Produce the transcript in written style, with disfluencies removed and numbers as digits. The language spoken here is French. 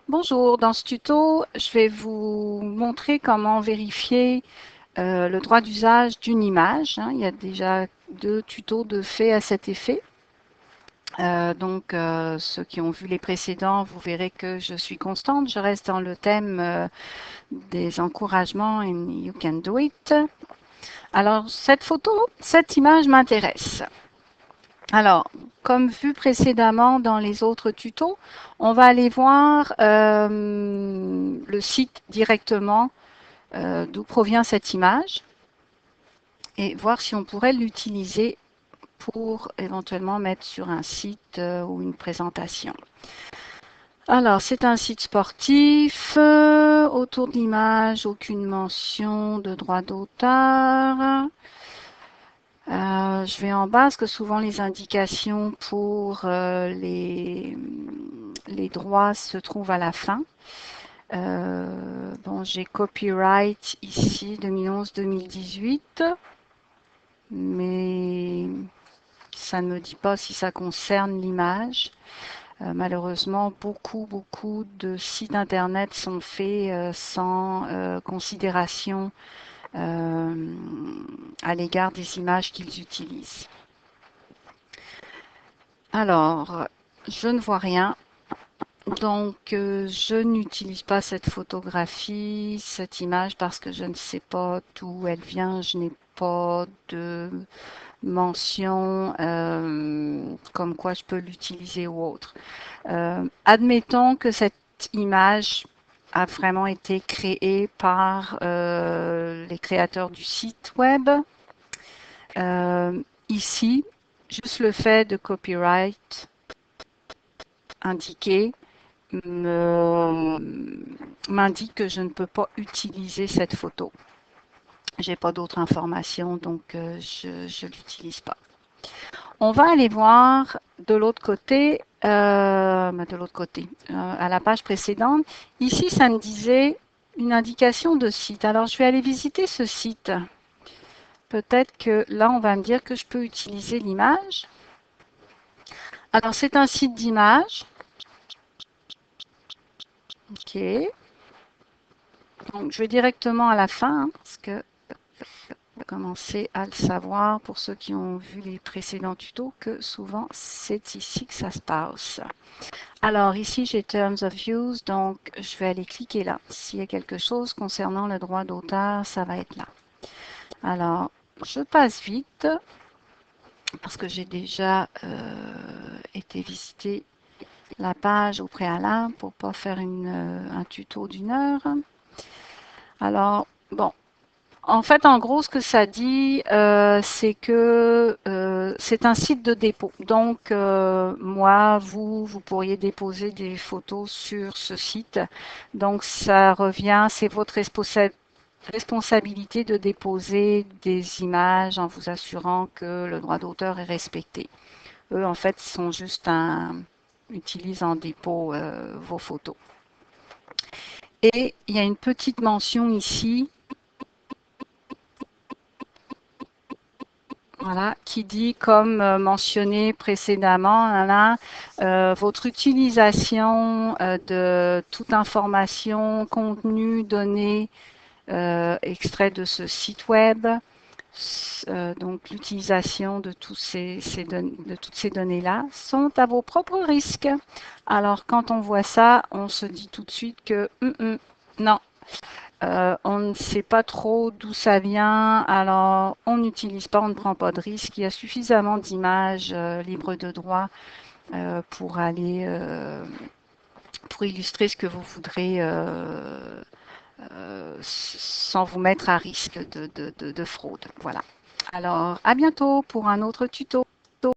Bonjour, dans ce tuto, je vais vous montrer comment vérifier le droit d'usage d'une image, hein. Il y a déjà deux tutos de fait à cet effet. Ceux qui ont vu les précédents, vous verrez que je suis constante. Je reste dans le thème des encouragements and you can do it. Alors, cette image m'intéresse. Alors, comme vu précédemment dans les autres tutos, on va aller voir le site directement d'où provient cette image et voir si on pourrait l'utiliser pour éventuellement mettre sur un site ou une présentation. Alors, c'est un site sportif. Autour de l'image, aucune mention de droit d'auteur. Je vais en bas parce que souvent les indications pour les droits se trouvent à la fin. Bon, j'ai copyright ici 2011-2018, mais ça ne me dit pas si ça concerne l'image. Malheureusement, beaucoup de sites internet sont faits sans considération euh, à l'égard des images qu'ils utilisent. Alors, je ne vois rien. Donc, je n'utilise pas cette photographie, cette image, parce que je ne sais pas d'où elle vient. Je n'ai pas de mention comme quoi je peux l'utiliser ou autre. Admettons que cette image a vraiment été créée par les créateurs du site web. Ici, juste le fait de copyright indiqué m'indique que je ne peux pas utiliser cette photo. J'ai pas d'autres informations, donc je l'utilise pas. On va aller voir de l'autre côté, à la page précédente. Ici, ça me disait une indication de site. Alors, je vais aller visiter ce site. Peut-être que là, on va me dire que je peux utiliser l'image. Alors, c'est un site d'image. OK. Donc, je vais directement à la fin, hein, parce que on va commencer à le savoir pour ceux qui ont vu les précédents tutos, que souvent, c'est ici que ça se passe. Alors, ici, j'ai Terms of Use, donc je vais aller cliquer là. S'il y a quelque chose concernant le droit d'auteur, ça va être là. Alors, je passe vite, parce que j'ai déjà été visiter la page au préalable pour pas faire un tuto d'une heure. Alors, bon, en fait, en gros, ce que ça dit, c'est que c'est un site de dépôt. Donc, moi, vous pourriez déposer des photos sur ce site. Donc, ça revient, c'est votre responsabilité de déposer des images en vous assurant que le droit d'auteur est respecté. Eux, en fait, sont juste utilisent en dépôt vos photos. Et il y a une petite mention ici, voilà, qui dit, comme mentionné précédemment, là, votre utilisation de toute information, contenu, données, extrait de ce site web, donc l'utilisation de, de toutes ces données-là, sont à vos propres risques. Alors, quand on voit ça, on se dit tout de suite que non, on ne sait pas trop d'où ça vient, alors on n'utilise pas, on ne prend pas de risque. Il y a suffisamment d'images libres de droit pour aller pour illustrer ce que vous voudrez sans vous mettre à risque de fraude. Voilà. Alors, à bientôt pour un autre tuto.